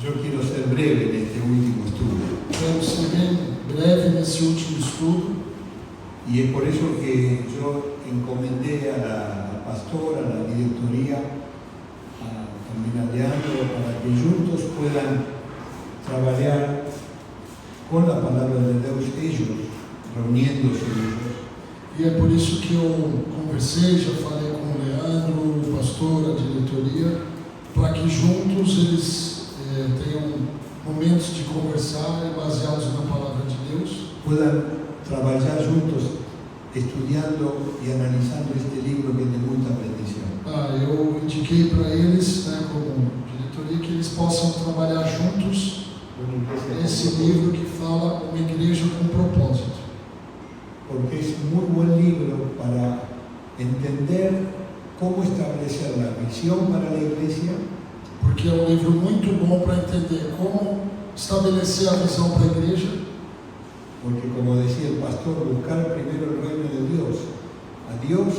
Yo quiero ser breve en este último estudio. Quero ser bem breve nesse último estudo. Y es por eso que yo encomendé a la pastora, a la directoría, también a Leandro, para que juntos puedan trabajar con la palabra de Dios ellos, reuniéndose ellos. E é por isso que eu conversei, já falei com o Leandro, o pastor, a diretoria, para que juntos eles tenham momentos de conversar baseados na palavra de Deus. Puedan trabajar juntos estudiando y analizando este libro que es de mucha bendición. Eu indiquei para eles, como diretoria, que eles possam trabalhar juntos esse livro que fala uma igreja com propósito. Porque es muy buen libro para entender cómo establecer la visión para la iglesia. Porque é um livro muito bom para entender como estabelecer a visão para a igreja. Porque como decía el pastor, buscar primero el reino de Dios, a Dios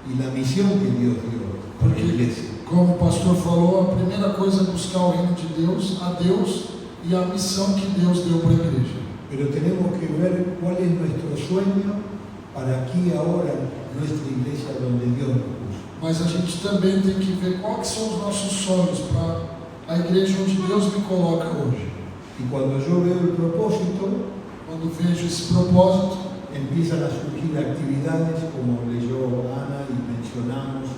y la misión que Dios dio para la iglesia. Como o pastor falou, a primeira coisa é buscar o reino de Deus, a Deus e a missão que Deus deu para a igreja. Pero tenemos que ver cuál es nuestro sueño para aquí y ahora, nuestra iglesia donde Dios nos puso. Mas a gente também tem que ver quais são os nossos sonhos para a igreja onde Deus me coloca hoje. Y cuando yo veo el propósito, quando vejo esse propósito, empiezan a surgir actividades como leyó Ana y mencionamos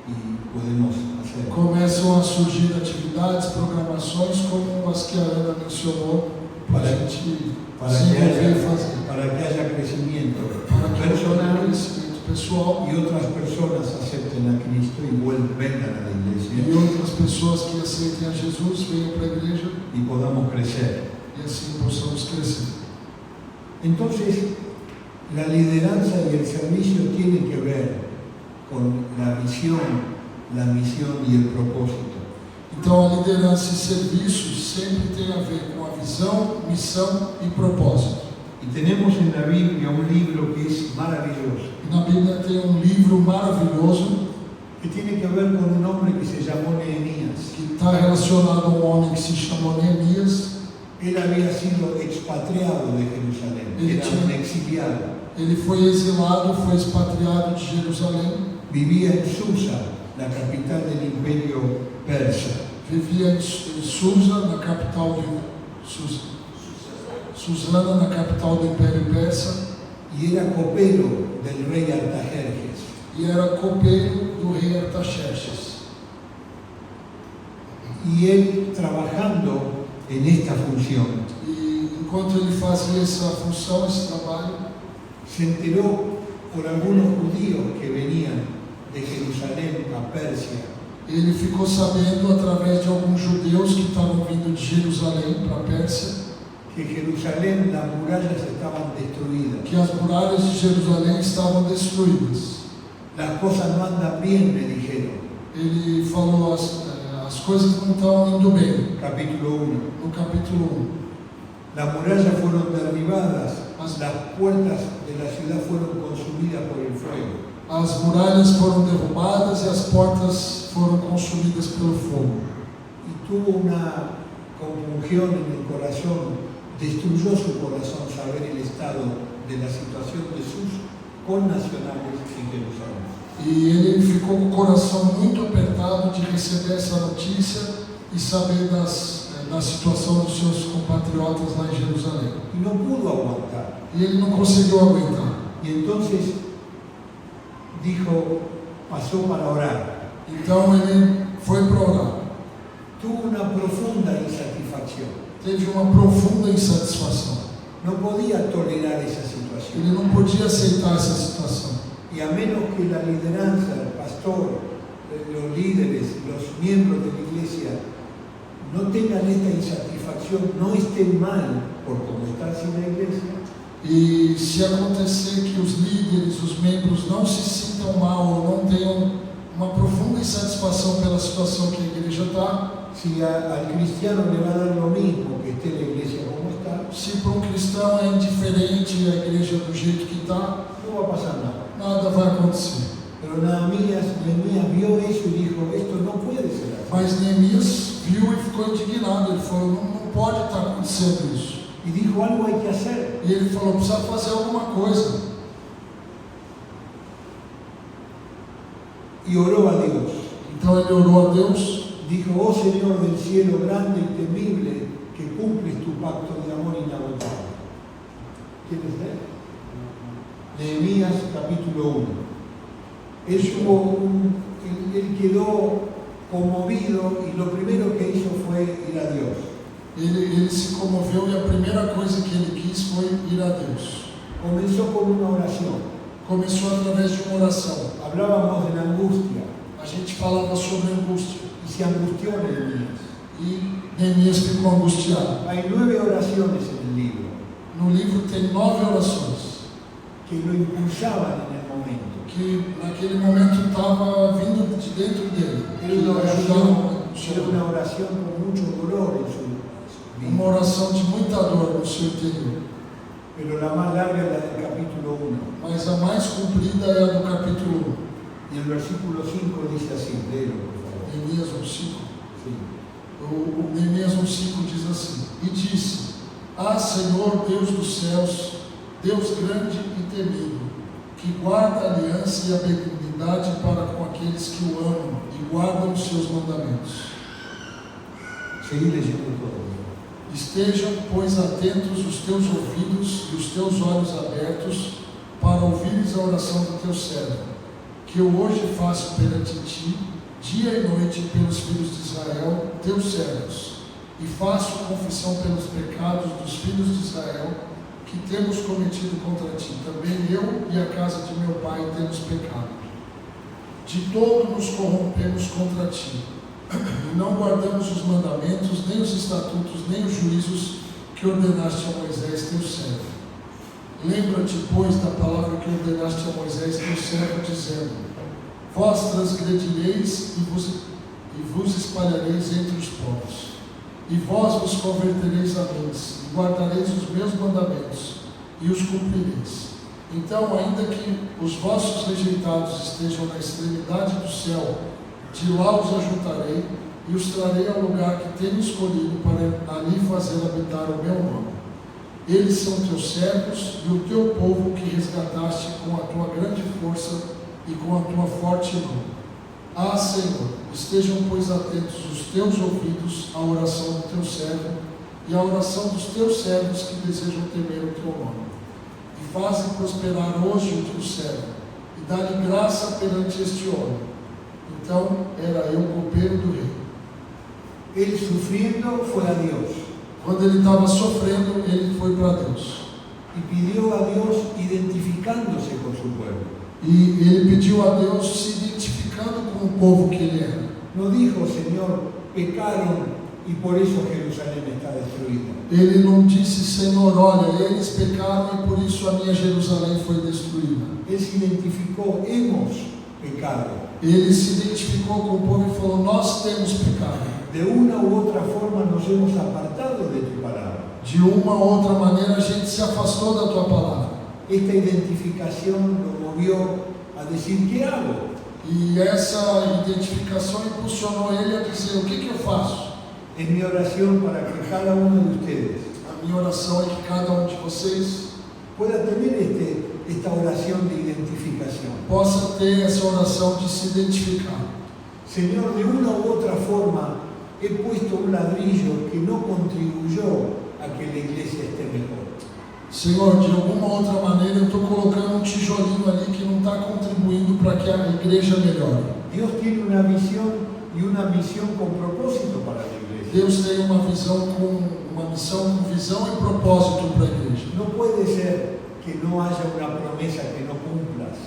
y podemos hacer. Começam a surgir atividades, programações como as que a Ana mencionou para a gente desenvolver e fazer. Para que haya crecimiento Para que personal haja crescimento pessoal y otras personas acepten a Cristo y vengan a la iglesia e outras pessoas que aceitem a Jesus venham para a igreja y podamos crecer. e assim possamos crescer. Entonces, la lideranza y el servicio tienen que ver con la visión, la misión y el propósito. Então, a liderança e serviço sempre tem a ver com a visão, missão e propósito. Y tenemos en la Biblia un libro que es maravilloso, E na Bíblia tem um livro maravilhoso que tiene que ver con un hombre que se llamó Nehemías. que está relacionado a um homem que se chamou Neemias. Él había sido expatriado de Jerusalén, era un exiliado. Ele foi exilado, foi expatriado de Jerusalém. Vivía en Susa, la capital del imperio persa. Vivia em Susa, na capital de Susana, na capital do Império Persa. Y era copero del rey Artajerjes. E era copeiro do rei Artaxerxes. Y él trabajando en esta función, E enquanto ele fazia essa função, esse trabalho, se enteró por algunos judíos que venían de Jerusalén a Persia, ele ficou sabendo através de alguns judeus que estavam vindo de Jerusalém para a Pérsia, que Jerusalén, las murallas estaban destruidas. que as muralhas de Jerusalém estavam destruídas. Las cosas no andan bien, me dijeron. Ele falou, as coisas não estão indo bem. Capítulo 1. No capítulo 1. Las murallas fueron derribadas, las puertas de la ciudad fueron consumidas por el fuego. As muralhas foram derrubadas e as portas foram consumidas pelo fogo. Y tuvo una compungión en el corazón, destruyó su corazón saber el estado de la situación de sus connacionales en Jerusalén. E ele ficou com o coração muito apertado de receber essa notícia e saber da situação dos seus compatriotas lá em Jerusalém. Y no pudo aguantar. E ele não conseguiu aguentar. Y entonces dijo, pasó para orar. Então ele foi para orar. Tuvo una profunda insatisfacción. Teve uma profunda insatisfação. No podía tolerar esa situación. Ele não podia aceitar essa situação. Y a menos que la lideranza, el pastor, los líderes, los miembros de la iglesia no tengan esta insatisfacción, no estén mal por cómo está sin la iglesia. E se acontecer que os líderes, os membros não se sintam mal ou não tenham uma profunda insatisfação pela situação que a igreja está, si al cristiano le va a dar lo mismo que esté la iglesia como está, se para um cristão é indiferente a igreja do jeito que está, no va a pasar nada. nada vai acontecer. Pero Nehemías vio eso y dijo, esto no puede ser así. Mas Neemias viu e ficou indignado, ele falou, não pode estar acontecendo isso. Y dijo, algo hay que hacer. E ele falou, precisa fazer alguma coisa. Y oró a Dios. Então ele orou a Deus, Dijo, oh Señor del cielo, grande y temible, que cumples tu pacto de amor inagotable. ¿Quieres leer? Nehemías capítulo 1. Él quedó conmovido y lo primero que hizo fue ir a Dios. ele se comoveu e a primeira coisa que ele quis foi ir a Deus. Comenzó con una oración. Começou através de uma oração. Hablábamos de la angustia A gente falava sobre angústia. y se angustió Nehemías. E Neemias ficou angustiado. Hay 9 oraciones en el libro No livro tem 9 orações que lo impulsaban en el momento. que naquele momento estava vindo de dentro dele. Era Que una ajudaram oración con mucho dolor en su vida. uma oração de muita dor no seu interior. Pero la más larga es la del capítulo 1. Mas a mais comprida é a do capítulo 1. Y el versículo 5 dice así, léelo por favor. Neemias 1:5. Sí. O Neemias 1:5 diz assim: E disse: Ah, Senhor Deus dos céus, Deus grande e temido, que guarda a aliança e a benignidade para com aqueles que o amam e guardam os seus mandamentos. Seguí leyendo todo. Estejam, pois, atentos os teus ouvidos e os teus olhos abertos para ouvires a oração do teu servo, que eu hoje faço perante ti, dia e noite, pelos filhos de Israel, teus servos, e faço confissão pelos pecados dos filhos de Israel, que temos cometido contra ti. Também eu e a casa de meu pai temos pecado. De todo nos corrompemos contra ti, e não guardamos os mandamentos, nem os estatutos, nem os juízos que ordenaste a Moisés, teu servo. Lembra-te, pois, da palavra que ordenaste a Moisés, teu servo, dizendo: Vós transgredireis e vos espalhareis entre os povos, e vós vos convertereis a mim, e guardareis os meus mandamentos, e os cumprireis. Então, ainda que os vossos rejeitados estejam na extremidade do céu, de lá os ajuntarei, e os trarei ao lugar que tenho escolhido para ali fazer habitar o meu nome. Eles são teus servos e o teu povo que resgataste com a tua grande força e com a tua forte mão. Ah, Senhor, estejam, pois, atentos os teus ouvidos à oração do teu servo e à oração dos teus servos que desejam temer o teu nome. E fazem prosperar hoje o teu servo, e dá-lhe graça perante este homem. Então era eu copeiro do rei. Él sufriendo fue a Dios Quando ele estava sofrendo, ele foi para Deus. y pidió a Dios identificándose con su pueblo. E ele pediu a Deus se identificando com o povo que ele era. No dijo, Señor, pecaron y por eso Jerusalén está destruida. Ele não disse, Senhor, olha, eles pecaram e por isso a minha Jerusalém foi destruída. Él se identificó, hemos pecado. Ele se identificou com o povo e falou, nós temos pecado. De una u otra forma nos hemos apartado de tu palabra. De uma ou outra maneira a gente se afastou da tua palavra. Esta identificación lo movió a decir, ¿qué hago? E essa identificação impulsionou ele a dizer, o que eu faço? Es mi oración para que cada uno de ustedes A minha oração é que cada um de vocês pueda tener esta oración de identificación. possa ter essa oração de se identificar. Señor, de una u otra forma he puesto un ladrillo que no contribuyó a que la iglesia esté mejor. Senhor, de alguma outra maneira eu estou colocando um tijolinho ali que não está contribuindo para que a igreja melhore. Dios tiene una visión y una misión con propósito para la iglesia. Deus tem uma visão com visão e propósito para a igreja. No puede ser que no haya una promesa que no cumplas.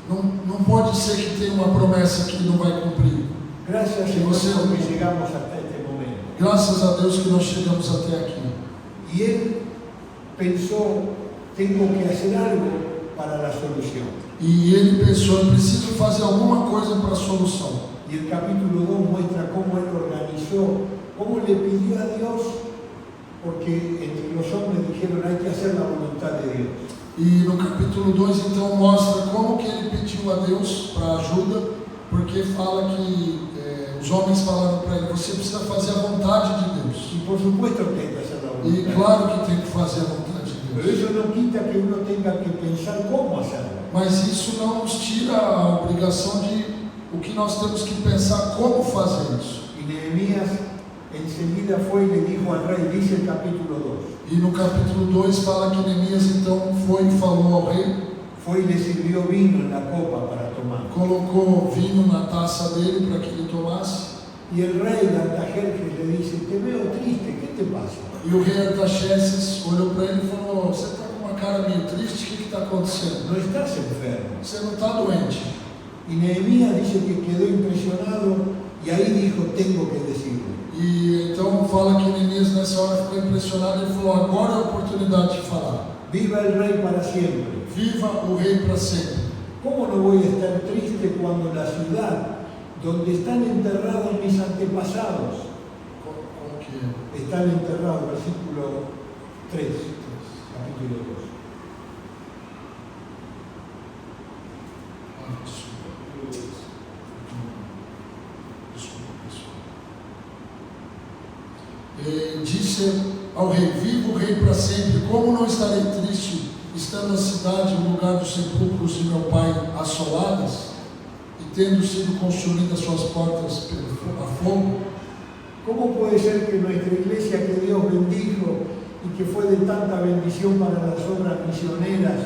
Não pode ser que tenha uma promessa que não vai cumprir. Gracias, Señor, porque llegamos hasta este momento. Graças a Deus que nós chegamos até aqui. Y él pensó, tengo que hacer algo para la solución. E ele pensou, eu preciso fazer alguma coisa para a solução. Y el capítulo 2 muestra cómo él organizó, cómo le pidió a Dios, porque entre los hombres dijeron, hay que hacer la voluntad de Dios. E no capítulo 2 então mostra como que ele pediu a Deus para ajuda, porque fala que os Os homens falaram para ele: você precisa fazer a vontade de Deus. Y por supuesto que hay que hacer la E voluntad. claro que tem que fazer a vontade de Pero Deus. eso no quita que uno tenga que pensar cómo hacerla. Mas isso não nos tira a obrigação de o que nós temos que pensar como fazer isso. Y Nehemías enseguida fue y le dijo al rey, dice el capítulo 2. E no capítulo 2 fala que Neemias então foi e falou ao rei, Fue y le sirvió vino en la copa para tomar. colocou vinho na taça dele para que ele tomasse. Y el rey Artajerjes le dice, te veo triste, ¿qué te pasa? E o rei Artaxerxes olhou para ele e falou: você está com uma cara meio triste, o que está acontecendo? No estás enfermo. Você não está doente. Y Nehemías dice que quedó impresionado y ahí dijo, tengo que decirlo. E então fala que Neemias nessa hora ficou impressionado e falou: agora é a oportunidade de falar. Viva el rey para siempre. Viva o rei para sempre. ¿Cómo no voy a estar triste cuando la ciudad donde están enterrados mis antepasados, Como que é? están enterrados, versículo 3, capítulo 2. Ah, desculpa. Disse ao rei: viva o rei para sempre. Como não estarei triste, estando a cidade, o lugar dos sepulcros de meu pai, assoladas, e tendo sido consumidas suas portas a fogo? ¿Cómo puede ser que nuestra iglesia que Dios bendijo y que fue de tanta bendición para las obras misioneras,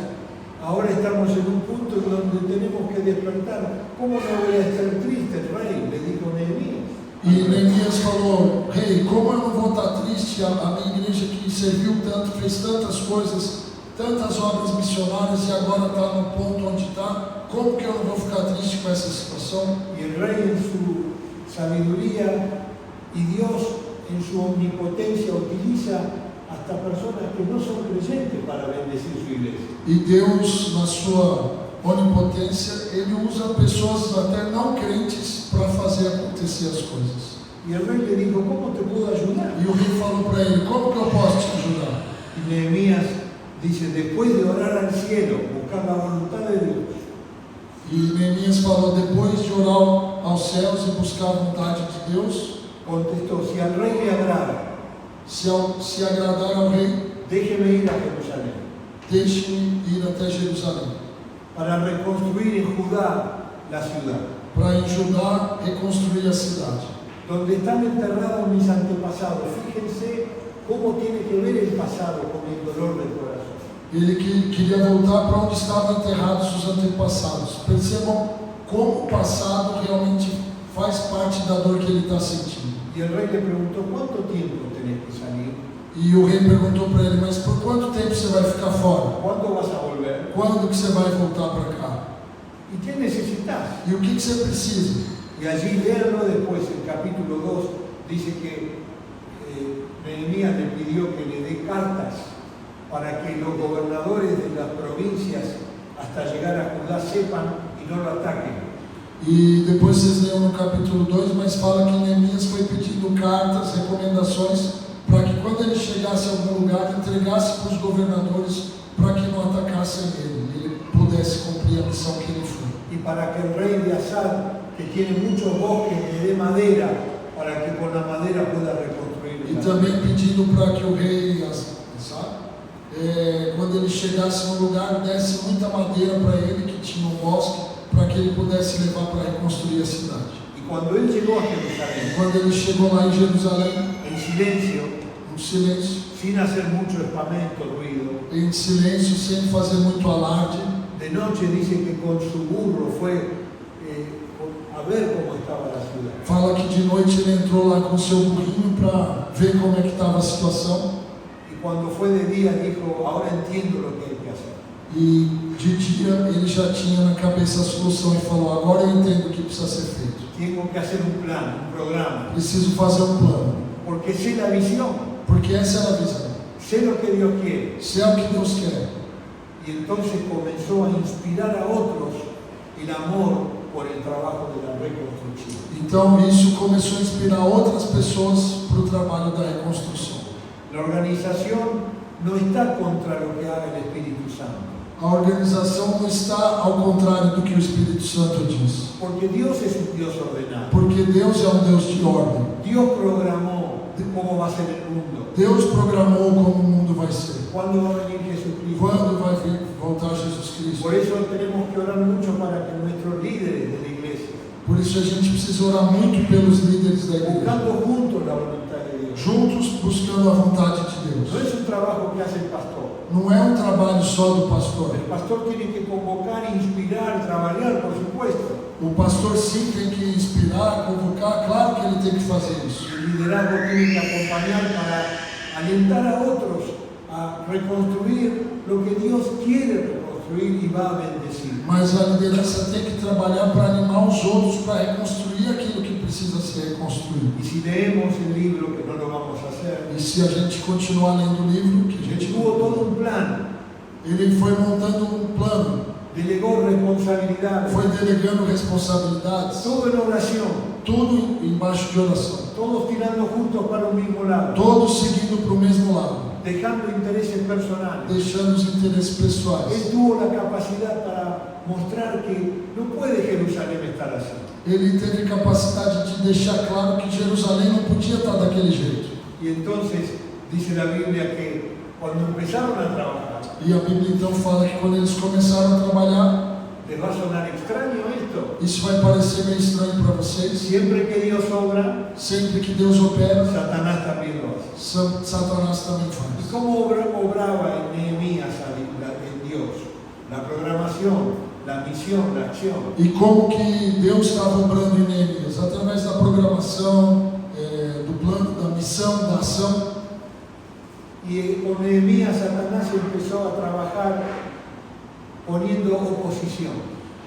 ahora estamos en un punto en donde tenemos que despertar? ¿Cómo no voy a estar triste, rey? Le dijo Nehemías. E Neemias falou: rei, como eu não vou estar triste? A minha igreja que serviu tanto, fez tantas coisas, tantas obras missionárias e agora está no ponto onde está. Como que eu não vou ficar triste com essa situação? Y el rey en su sabiduría y Dios en su omnipotencia utiliza hasta personas que no son creyentes para bendecir su iglesia. E Deus, na sua onipotência, Ele usa pessoas até não crentes para fazer acontecer as coisas. Y el rey le dijo, ¿cómo te puedo ayudar? E o rei falou para ele: como que eu posso te ajudar? Y Nehemías dice, después de orar al cielo, buscar la voluntad de Dios, E Neemias falou: depois de orar aos céus e buscar a vontade de Deus, contestó, si al rey le agrada, se agradar ao rei, déjeme ir a Jerusalén deixe-me ir até Jerusalém, para reconstruir en Judá la ciudad, para em Judá reconstruir a cidade, donde están enterrados mis antepasados. Fíjense cómo tiene que ver el pasado con el dolor del corazón. Ele queria voltar para onde estavam enterrados os antepassados. Percebam como o passado realmente faz parte da dor que ele está sentindo. Y el rey le preguntó, ¿cuánto tiempo tenés que salir? E o rei perguntou para ele: mas por quanto tempo você vai ficar fora? ¿Cuándo vas a volver? Quando que você vai voltar para cá? ¿Y qué necesitas? E o que você precisa? Y allí léanlo después, el capítulo 2, dice que Nehemías le pidió que le dé cartas para que los gobernadores de las provincias hasta llegar a Judá sepan y no lo ataquen. E depois vocês leram no capítulo 2, mas fala que Neemias foi pedindo cartas, recomendações, para que quando ele chegasse a algum lugar, entregasse para os governadores para que não atacassem ele, e ele pudesse cumprir a missão que ele foi. Y para que el rey de Asad, que tiene muchos bosques, le dé madera, para que con la madera pueda reconstruir. E também pedindo para que o rei, quando ele chegasse no lugar, desse muita madeira para ele, que tinha um bosque, para que ele pudesse levar para reconstruir a cidade. Y cuando él llegó a Jerusalén, Quando ele chegou lá em Jerusalém, en silencio, em silêncio, sin hacer mucho espamento, ruido, em silêncio, sem fazer muito alarde, de noche dice que con su burro fue a ver cómo estaba la ciudad. fala que de noite ele entrou lá com seu burrinho para ver como é que estava a situação. Y cuando fue de día dijo, ahora entiendo lo que hay que hacer. E de dia ele já tinha na cabeça a solução e falou: agora eu entendo o que precisa ser feito. Tengo que hacer un plan, un programa, Preciso fazer um plano, porque sé la visión, porque essa era a visão. sé lo que Dios quiere. Se é o que Deus quer. Y entonces comenzó a inspirar a otros el amor por el trabajo de la reconstrucción. Então isso começou a inspirar outras pessoas para o trabalho da reconstrução. La organización no está contra lo que haga el Espíritu Santo. A organização não está ao contrário do que o Espírito Santo diz. Porque Dios es un Dios ordenado. Porque Deus é um Deus de ordem. Dios programó cómo va a ser el mundo. Deus programou como o mundo vai ser. ¿Cuándo va a venir Jesucristo? Quando vai voltar Jesus Cristo? Por eso tenemos que orar mucho para que nuestros líderes de la iglesia, Por isso a gente precisa orar muito pelos líderes da igreja. buscando juntos la voluntad de Dios. Juntos buscando a vontade de No Deus. es un trabajo que hace el pastor. Não é um trabalho só do pastor. El pastor tiene que convocar, inspirar, trabajar, por supuesto. O pastor sim tem que inspirar, convocar, claro que ele tem que fazer isso. El liderazgo tiene que acompañar para alentar a otros a reconstruir lo que Dios quiere reconstruir y va a bendecir. Mas a liderança tem que trabalhar para animar os outros para reconstruir aquilo que precisa ser reconstruído. Y si leemos el libro, que no lo vamos a hacer, E se a gente continuar lendo o livro, que a él gente tuvo todo un plan, ele foi montando um plano, delegó responsabilidades, foi delegando responsabilidades, todo en oración, tudo embaixo de oração, todos tirando juntos para un mismo lado, todos seguindo para o mesmo lado, dejando intereses personales. deixando os interesses pessoais. Él tuvo la capacidad para mostrar que no puede Jerusalén estar así. Ele teve capacidade de deixar claro que Jerusalém não podia estar daquele jeito. Y entonces dice la Biblia que cuando empezaron a trabajar, E a Bíblia então fala que quando eles começaram a trabalhar, les va a sonar extraño esto. isso vai parecer meio estranho para vocês. Siempre que Dios obra, Sempre que Deus opera, Satanás también lo hace. Satanás também ¿Y faz. cómo obraba en Nehemías en Dios? La programación, la misión, la acción. E como que Deus estava obrando em Neemias? Através da programação, do plano, da missão, da ação. Y con Nehemías Satanás empezó a trabajar poniendo oposición.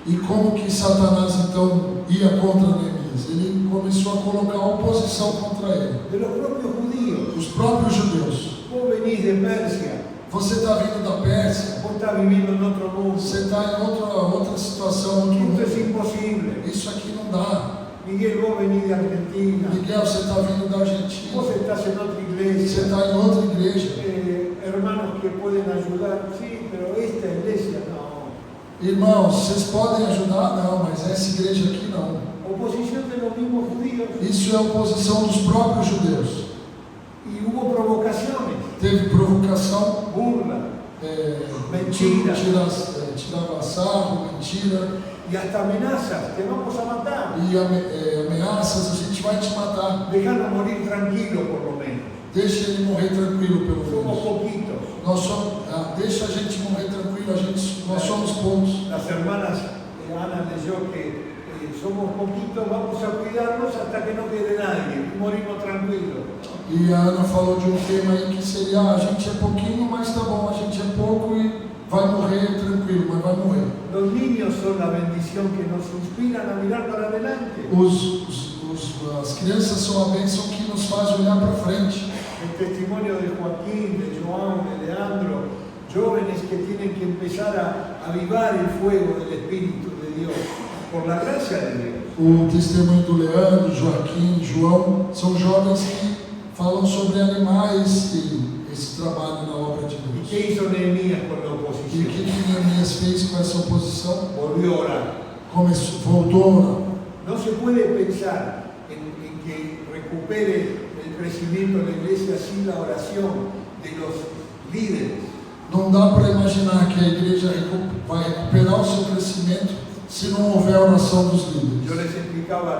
E como que Satanás então ia contra Neemias? Ele começou a colocar oposição contra ele. De los propios judíos. Os próprios judeus. Vos venís de Persia, Você está vindo da Pérsia, vos estás viviendo en otro mundo. você está em outra situação, outro Esto es mundo. imposible. Isso aqui não dá. Miguel, vos venís de Argentina. Miguel, você está vindo da Argentina, Vos estás en otra você iglesia. está em outra igreja. Hermanos que pueden ayudar, sí, pero esta iglesia no. Irmãos, vocês podem ajudar? Não, mas essa igreja aqui não. Oposición de los mismos judíos. Isso é oposição dos próprios judeus. Y hubo provocaciones, Teve provocação, burla mentira, tirava sarro, mentira y hasta amenazas. Te vamos a matar. e ameaças, a gente vai te matar. Déjanos morir tranquilo por lo menos. Deixa ele morrer tranquilo, pelo Somos menos. poquitos. Nós somos, deixa a gente morrer tranquilo, nós somos poucos. Las hermanas Ana leyó que somos poquitos, vamos a cuidarnos hasta que no quede nadie y morimos tranquilos. E a Ana falou de um tema aí que seria, a gente é pouquinho, mas tá bom, a gente é pouco e vai morrer tranquilo, mas vai morrer. Los niños son la bendición que nos inspiran a mirar para adelante. As crianças são a bênção que nos faz olhar para frente. El testimonio de Joaquín, de João, de Leandro, jóvenes que tienen que empezar a avivar el fuego del Espíritu de Dios, por la gracia de Dios. O testemunho do Leandro, Joaquim, João, são jovens que falam sobre animais e esse trabalho na obra de ¿Y Deus. qué hizo Nehemías con la E o oposición? que Neemias fez com essa oposição? Volvió a orar. Voltou a orar. No se puede pensar en que recupere el crecimiento de la iglesia sin la oración de los líderes. Não dá para imaginar que a igreja vai recuperar o seu crescimento se não houver a oração dos líderes. Yo les explicaba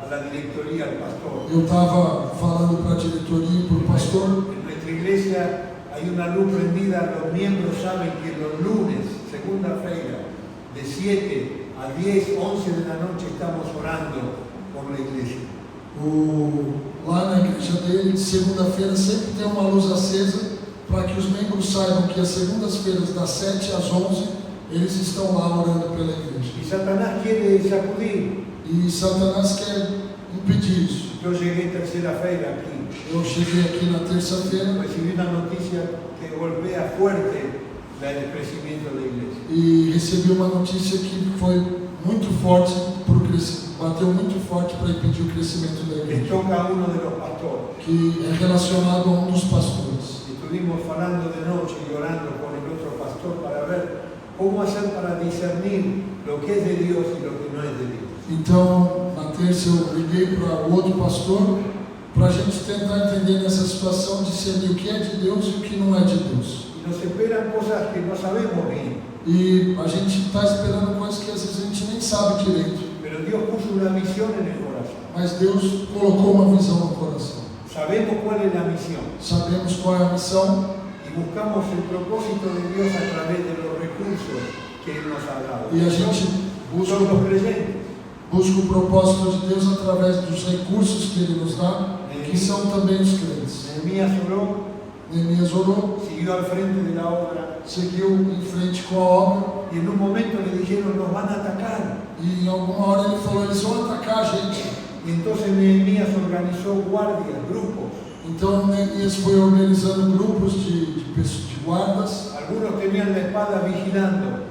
a la directoría, al pastor. Eu estava falando para a diretoria e para o pastor. En nuestra iglesia hay una luz prendida, los miembros saben que los lunes, segunda-feira, de 7 a 10, 11 de la noche estamos orando por la iglesia. Lá na igreja dele, de segunda-feira, sempre tem uma luz acesa para que os membros saibam que as segundas-feiras, das 7 às 11, eles estão lá orando pela igreja. Y Satanás quiere sacudir. E Satanás quer impedir isso. Yo llegué tercera-feira aquí. Eu cheguei aqui na terça-feira Recibí una noticia que golpea fuerte el crecimiento de la iglesia. e recebi uma notícia que foi muito forte, bateu muito forte para impedir o crescimento da Les igreja, toca a uno de los pastores. que é relacionado a um dos pastores. Estuvimos hablando de noche y orando con el otro pastor para ver cómo hacer para discernir lo que es de Dios y lo que no es de Dios. Então, na terça eu liguei para o outro pastor para a gente tentar entender nessa situação, discernir o que é de Deus e o que não é de Deus. Y nos esperan cosas que no sabemos bien, E a gente está esperando coisas que às vezes a gente nem sabe direito, pero Dios puso una misión en el corazón. mas Deus colocou uma visão no coração. Sabemos cuál es la misión Sabemos qual é a missão y buscamos el propósito de Dios a través de los recursos que Él nos ha dado. e a gente Son los creyentes. busca o propósito de Deus através dos recursos que Ele nos dá, que são também os crentes. Nehemías oró, Neemias orou, siguió al frente de la obra seguiu em frente com a obra y en un momento le dijeron nos van a atacar. e em alguma hora ele falou, eles vão atacar a gente. Y entonces Nehemías organizó guardias, grupos. Então Neemias foi organizando grupos de guardas, Algunos tenían la espada vigilando,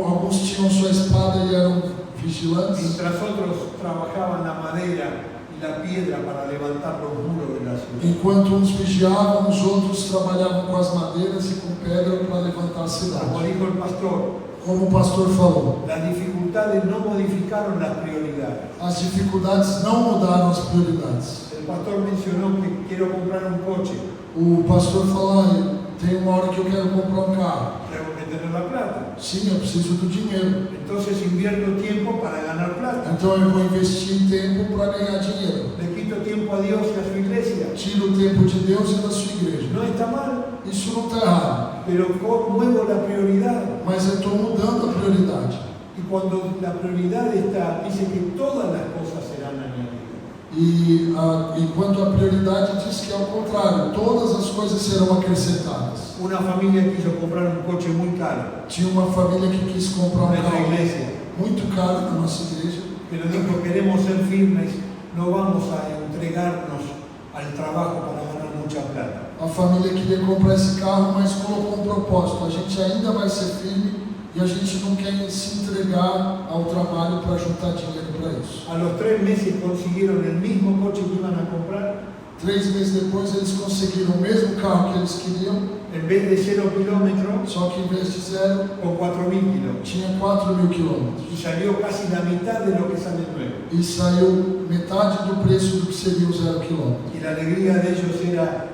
alguns tinham sua espada e eram vigilantes, mientras otros trabajaban la madera y la piedra para levantar los muros de la ciudad. enquanto uns vigiavam, os outros trabalhavam com as madeiras e com pedra para levantar a Como cidade. dijo el pastor, Como o pastor falou, las dificultades no modificaron las prioridades. as dificuldades não mudaram as prioridades. El pastor mencionó que quiero comprar un coche, O pastor falou, tem uma hora que eu quero comprar um carro. tengo que tener la plata. Sim, eu preciso do dinheiro. Entonces invierto tiempo para ganar plata. Então eu vou investir tempo para ganhar dinheiro. Le quito tiempo a Dios y a su iglesia. Tira o tempo de Deus e da sua igreja. No está mal, Isso não está errado, pero muevo la prioridad. mas eu estou mudando a prioridade. Y cuando la prioridad está, dice que todas las cosas serán añadidas. Enquanto a prioridade diz que é o contrário, todas as coisas serão acrescentadas. Una familia quiso comprar un coche muy caro Tinha uma família que quis comprar um en nuestra carro iglesia, muito caro na nossa igreja, pero dijo queremos ser firmes, no vamos a entregarnos al trabajo para ganar mucha plata. a família queria comprar esse carro, mas colocou um propósito, a gente ainda vai ser firme e a gente não quer se entregar ao trabalho para juntar dinheiro para isso. A los 3 meses consiguieron el mismo coche que iban a comprar, 3 meses depois eles conseguiram o mesmo carro que eles queriam, en vez de 0 kilómetros, só que em vez de 0, con 4.000 kilómetros. tinha 4.000 quilômetros. Y salió casi la mitad de lo que sale nuevo. E saiu metade do preço do que seria o 0 quilômetro. Y la alegría de ellos era,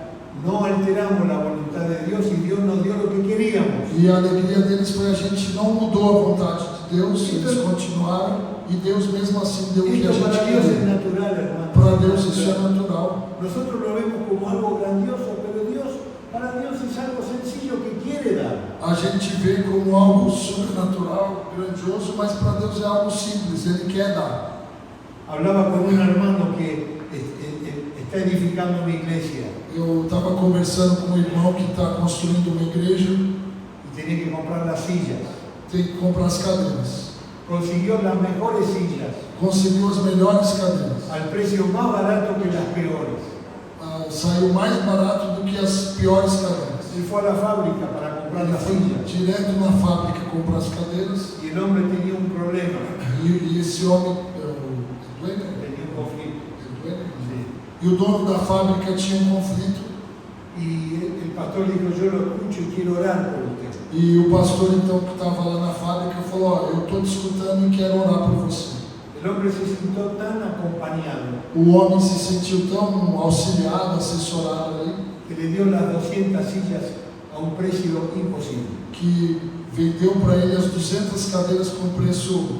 no alteramos la voluntad de Dios y Dios nos dio lo que queríamos. E a alegria deles foi a gente não mudou a vontade de Deus, eles continuaram e Deus mesmo assim deu o que a Esto gente para Dios es queria. natural, hermano. Para Deus isso é natural. Nosotros lo vemos como algo grandioso, pero para Dios es algo sencillo que quiere dar. A gente vê como algo sobrenatural, grandioso, mas para Deus é algo simples, Ele quer dar. Hablaba con un hermano que está edificando una iglesia Eu estava conversando com um irmão que está construindo uma igreja, y tenía que comprar las sillas. tem que comprar as cadeiras. Consiguió las mejores sillas Conseguiu as melhores cadeiras. al precio más barato que las peores. Saiu mais barato do que as piores cadeiras. Él fue a la fábrica para comprar Ele las foi sillas direto na fábrica comprar as cadeiras y el hombre tenía un problema, e esse homem, tenía un conflicto. Sí. e o dono da fábrica tinha um conflito Y el pastor dijo, yo lo escucho y quiero orar por usted. e o pastor então que estava lá na fábrica falou, eu estou te escutando e quero orar por você. El hombre se sintió tan acompañado O homem se sentiu tão auxiliado, assessorado ali, que le dio las 200 sillas a un precio imposible. que vendeu para ele as 200 cadeiras com preço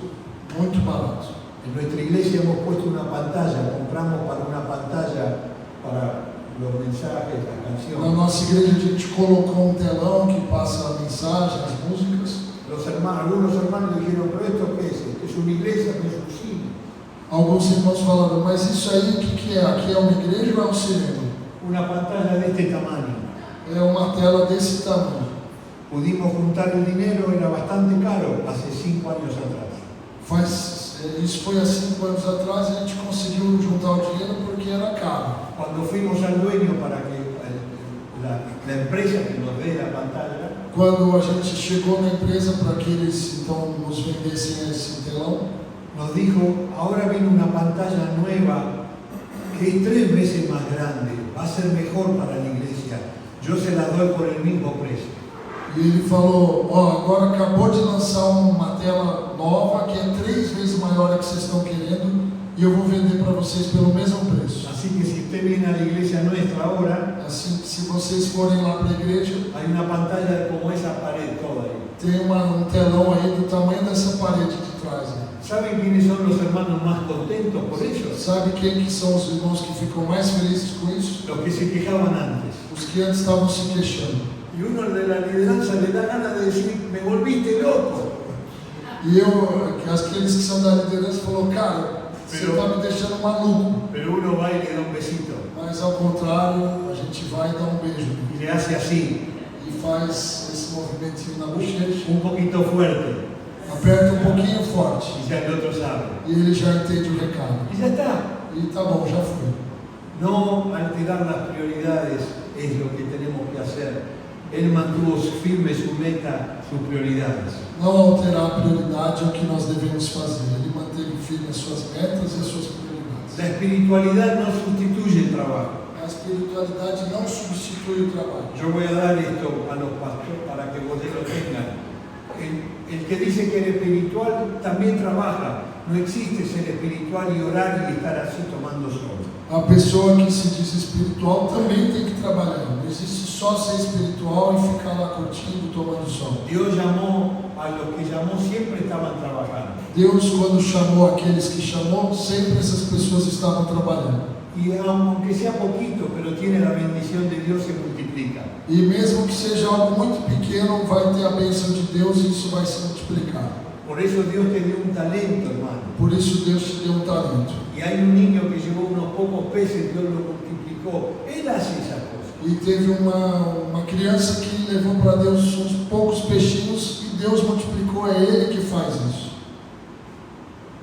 muito barato. En nuestra iglesia hemos puesto una pantalla, compramos para una pantalla para los mensajes, las Na canciones. nossa igreja a gente colocou um telão que passa a mensagem, as músicas. Algunos hermanos dijeron, pero ¿esto qué es? ¿Es una iglesia? ¿No es un cine? Alguns irmãos falaram, mas isso aí o que é? Aqui é uma igreja ou é um cinema? Una pantalla de este tamaño. É uma tela desse tamanho. Pudimos juntar el dinero, era bastante caro, hace 5 años atrás. Isso foi há 5 anos atrás e a gente conseguiu juntar o dinheiro porque era caro. Cuando fuimos al dueño para que la empresa que nos dé la pantalla, Quando a gente chegou na empresa para que eles então nos vendessem esse telão, nos dijo, ahora viene una pantalla nueva que es 3 veces más grande, va a ser mejor para la iglesia, yo se la doy por el mismo precio. E ele falou, ó, agora acabou de lançar uma tela nova que é 3 vezes maior a que vocês estão querendo e eu vou vender para vocês pelo mesmo preço. Así que si usted viene a la iglesia nuestra ahora, Assim, se vocês forem lá para a igreja, hay una pantalla como esa pared toda ahí. tem um telão aí do tamanho dessa parede de trás. Né? ¿Saben quiénes son los hermanos más contentos por ello? Sabe quem que são os irmãos que ficam mais felizes com isso? Los que se quejaban antes. Os que antes estavam se queixando. Y uno de la lideranza le da ganas de decir, me volviste loco. E aqueles que são da liderança falou, cara, você está me deixando maluco. Pero uno va y le da un besito. Mas ao contrário, a gente vai dar um beijo Y le hace así, e faz esse movimentinho na bochecha, un poquito fuerte. aperta um pouquinho forte Y ya el otro sabe. e ele já entende o recado. Y ya está. E tá bom, já foi. No alterar las prioridades es lo que tenemos que hacer. Él mantuvo firme su meta, sus prioridades. Não alterar a prioridade é o que nós devemos fazer. Ele manteve firme as suas metas e as suas prioridades. La espiritualidad no sustituye el trabajo. A espiritualidade não substitui o trabalho. Yo voy a dar esto a los pastores para que ustedes lo tengan. El que dice que es espiritual también trabaja. No existe ser espiritual y orar y estar así tomando sol. A pessoa que se diz espiritual também tem que trabalhar. Não existe só ser espiritual e ficar lá curtindo, tomando sol. Dios llamó a los que llamó, siempre estaban trabajando. Deus, quando chamou aqueles que chamou, sempre essas pessoas estavam trabalhando. Y aunque sea poquito, pero tiene la bendición de Dios, se multiplica. E mesmo que seja algo muito pequeno, vai ter a bênção de Deus e isso vai se multiplicar. Por eso Dios te dio un talento, hermano. Por isso Deus te deu um talento. Y hay un niño que llevó unos pocos peces, Dios lo multiplicó. Él hace esas cosas. E teve uma criança que levou para Deus uns poucos peixinhos e Deus multiplicou, é Ele que faz isso.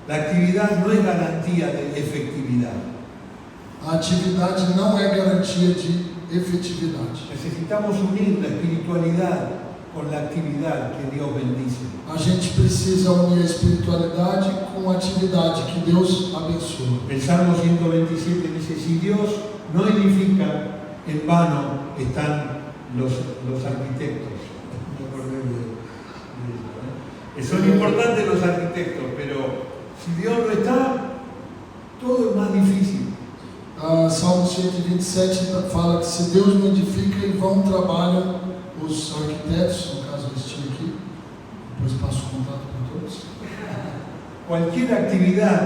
La actividad no es garantía de efectividad. A atividade não é garantia de efetividade. Necesitamos unir la espiritualidad con la actividad que Dios bendice. A gente precisa unir a espiritualidade com a atividade que Deus abençoa. El Salmo 127 dice, si Dios no edifica, en vano están los arquitectos. Me acordé de eso, ¿eh? Son importantes los arquitectos, pero si Dios no está, todo es más difícil. Salmo 127 fala que se Deus não edifica, em vão trabalham os arquitetos, no caso este aqui, depois passo o contato para todos. Cualquier actividad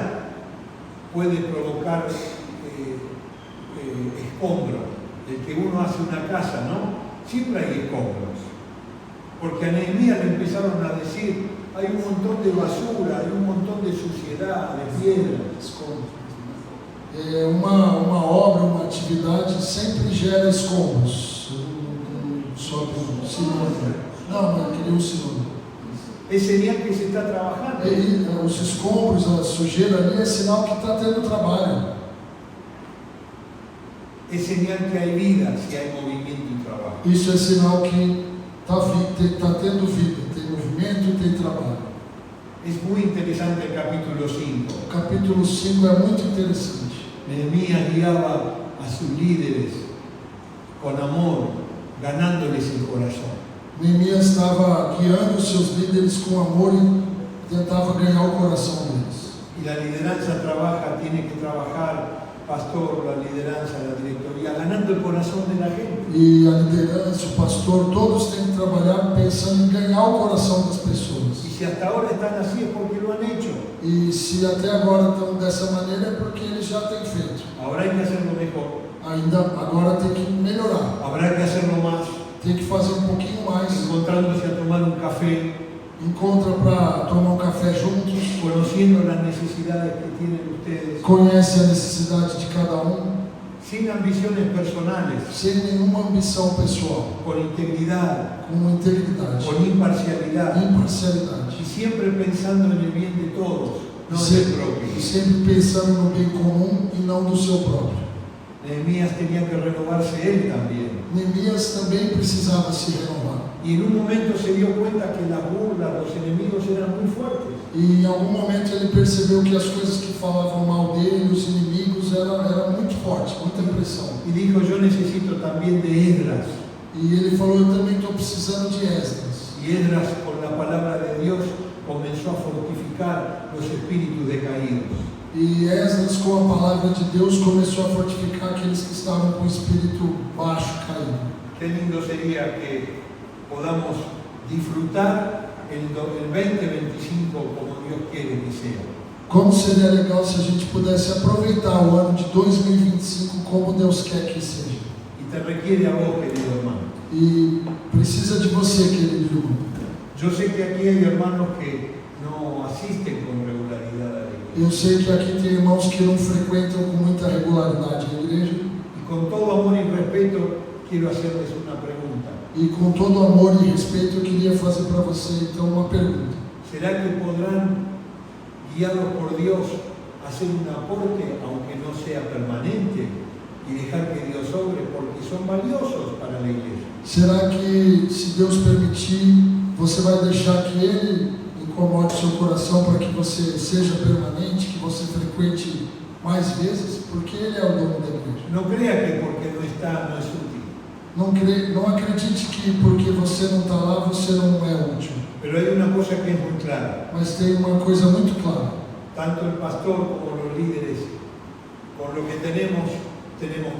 puede provocar escombros. El que uno hace una casa, ¿no? Siempre hay escombros. Porque a Nehemías le empezaron a decir, hay un montón de basura, hay un montón de suciedad, de piedra. Escombros. Uma obra, uma atividade sempre gera escombros. Sobe um sinônimo. Não, eu queria um sinônimo. Es señal que se está trabajando. Os escombros, a sujeira ali é sinal que está tendo trabalho. Es señal que hay vida si hay movimiento y trabajo. Isso é sinal que está tendo vida, tem movimento e tem trabalho. Es muy interesante el capítulo 5. O capítulo 5 é muito interessante. Nehemías guiaba a sus líderes con amor, ganándoles el corazón. Neemias estava guiando os seus líderes com amor e tentava ganhar o coração deles. Y la lideranza tiene que trabajar, pastor, la lideranza, la directoría, ganando el corazón de la gente. E a liderança, o pastor, todos têm que trabalhar pensando em ganhar o coração das pessoas. Y si hasta ahora están así es porque lo han hecho. E se até agora estão dessa maneira é porque eles já têm feito. Ahora hay que hacerlo mejor. Agora tem que melhorar. Habrá que hacerlo más. Tem que fazer um pouquinho mais. Encontrándose a tomar un café. Encontra para tomar um café juntos. Conociendo las necesidades que tienen ustedes. Conhece a necessidade de cada sin ambiciones personales. Sem nenhuma ambição pessoal. Con integridad. Com integridade. Con imparcialidad. Imparcialidade. Y siempre pensando en el bien de todos, no del propio. E sempre pensando no bem comum e não do seu próprio. Nehemías tenía que renovarse él también. Neemias também precisava se renovar. Y en un momento se dio cuenta que las burlas, los enemigos eran muy fuertes. E em algum momento ele percebeu que as coisas que falavam mal dele, os inimigos, era muito forte, muita pressão. Y dijo, yo necesito también de Esdras. E ele falou, eu também estou precisando de Esdras. Y Esdras, con la palabra de Dios, comenzó a fortificar los espíritus decaídos. E Esdras, com a palavra de Deus, começou a fortificar aqueles que estavam com o espírito baixo, caído. Qué lindo sería que podamos disfrutar el 2025 como Dios quiere que sea. Como seria legal se a gente pudesse aproveitar o ano de 2025 como Deus quer que seja. Y te requiere a vos, querido hermano. E precisa de você, querido irmão. Yo sé que aquí hay hermanos que no asisten con regularidad a la iglesia. Eu sei que aqui tem irmãos que não frequentam com muita regularidade a igreja. Y con todo amor y respeto quiero hacerles una pregunta. E com todo amor e respeito eu queria fazer para você então uma pergunta. ¿Será que podrán, guiados por Dios, hacer un aporte, aunque no sea permanente, y dejar que Dios obre, porque son valiosos para la iglesia? Será que, se Deus permitir, você vai deixar que Ele incomode seu coração para que você seja permanente, que você frequente mais vezes? Porque Ele é o dono da igreja. No crea que porque no está no es útil. Não acredite que porque você não está lá, você não é útil. Pero hay una cosa que es muy clara. Mas tem uma coisa muito clara. Tanto el pastor como los líderes, con lo que tenemos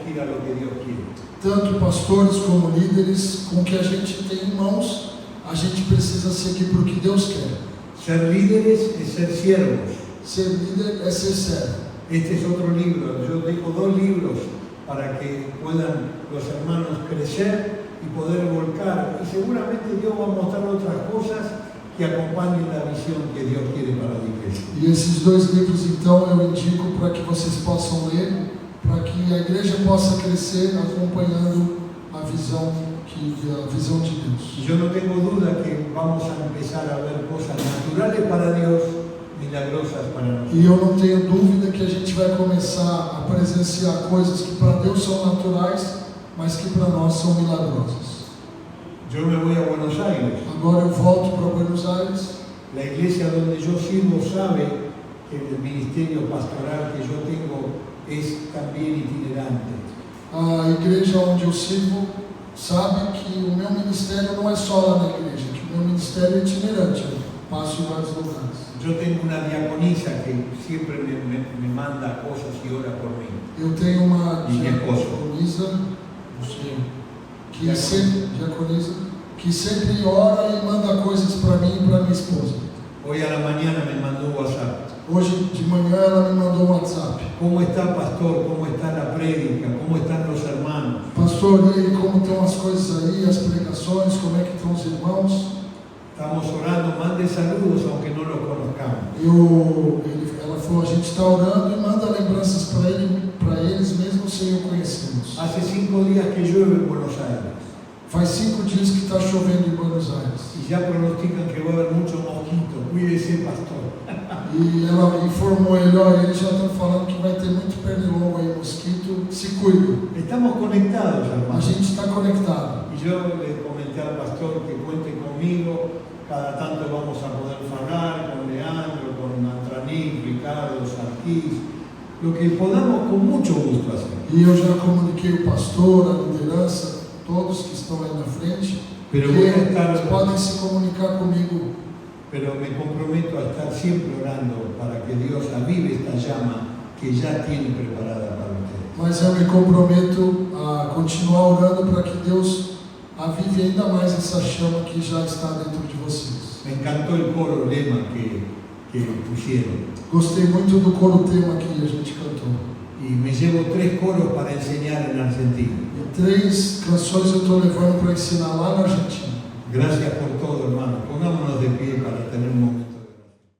que ir a lo que Dios quiere. Tanto pastores como líderes, com o que a gente tem em mãos, a gente precisa seguir para o que Deus quer. Ser líderes es ser siervos. Ser líder é ser servo. Este es otro libro. Yo dejo 2 libros para que puedan los hermanos crecer y poder volcar. Y seguramente Dios va a mostrar otras cosas que acompañen la visión que Dios quiere para la iglesia. E esses 2 livros, então, eu indico para que vocês possam ler, para que a igreja possa crescer acompanhando a visão de Deus. Y yo no tengo duda que vamos a empezar a ver cosas naturales para Dios, milagrosas para nosotros. E eu não tenho dúvida que a gente vai começar a presenciar coisas que para Deus são naturais, mas que para nós são milagrosas. Yo me voy a Buenos Aires. Agora eu volto para Buenos Aires. La iglesia donde yo sirvo sabe que el ministerio pastoral que yo tengo es también itinerante. A igreja onde eu sirvo sabe que o meu ministério não é só lá na igreja, que o meu ministério é itinerante, eu passo em vários lugares. Yo tengo una diaconisa que siempre me manda cosas y ora por mí. Eu tenho uma E diaconisa, que sempre ora e manda coisas para mim e para minha esposa. Hoy a la mañana me mandó un WhatsApp. Hoje de manhã ela me mandou um WhatsApp. ¿Cómo está, pastor? ¿Cómo está la prédica? ¿Cómo están los hermanos? Pastor, e aí, como estão as coisas aí, as pregações, como é que estão os irmãos? Estamos orando, mande saludos aunque no los conozcamos. Ela falou, a gente está orando e manda lembranças para eles mesmo sem o conhecermos. Hace 5 días que llueve en Buenos Aires. Faz 5 dias que está chovendo em Buenos Aires. Y ya pronostican que va a haber mucho mosquito. Cuídese, pastor. E ela informou ele, olha, eles já estão falando que vai ter muito pernilongo aí, mosquito, se cuida. Estamos conectados, A hermanos. gente está conectado. Y yo le comenté al pastor que cuente conmigo. Cada tanto vamos a poder hablar con Leandro, con Antranín, Ricardo, Sarquís. Lo que podamos con mucho gusto hacer. E eu já comuniquei o pastor, a liderança, todos que estão aí na frente, Pero que voy a estar, eles podem se comunicar comigo. pero me comprometo a estar siempre orando para que Dios avive esta llama que ya tiene preparada para ustedes. Mas eu me comprometo a continuar orando para que Deus avive ainda mais essa chama que já está dentro de vocês. Me encantó el coro lema que pusieron. Gostei muito do coro tema que a gente cantou. Y me llevo 3 coros para enseñar en Argentina. E 3 canções eu estou levando para ensinar lá na Argentina. Gracias por todo, hermano. Pongamos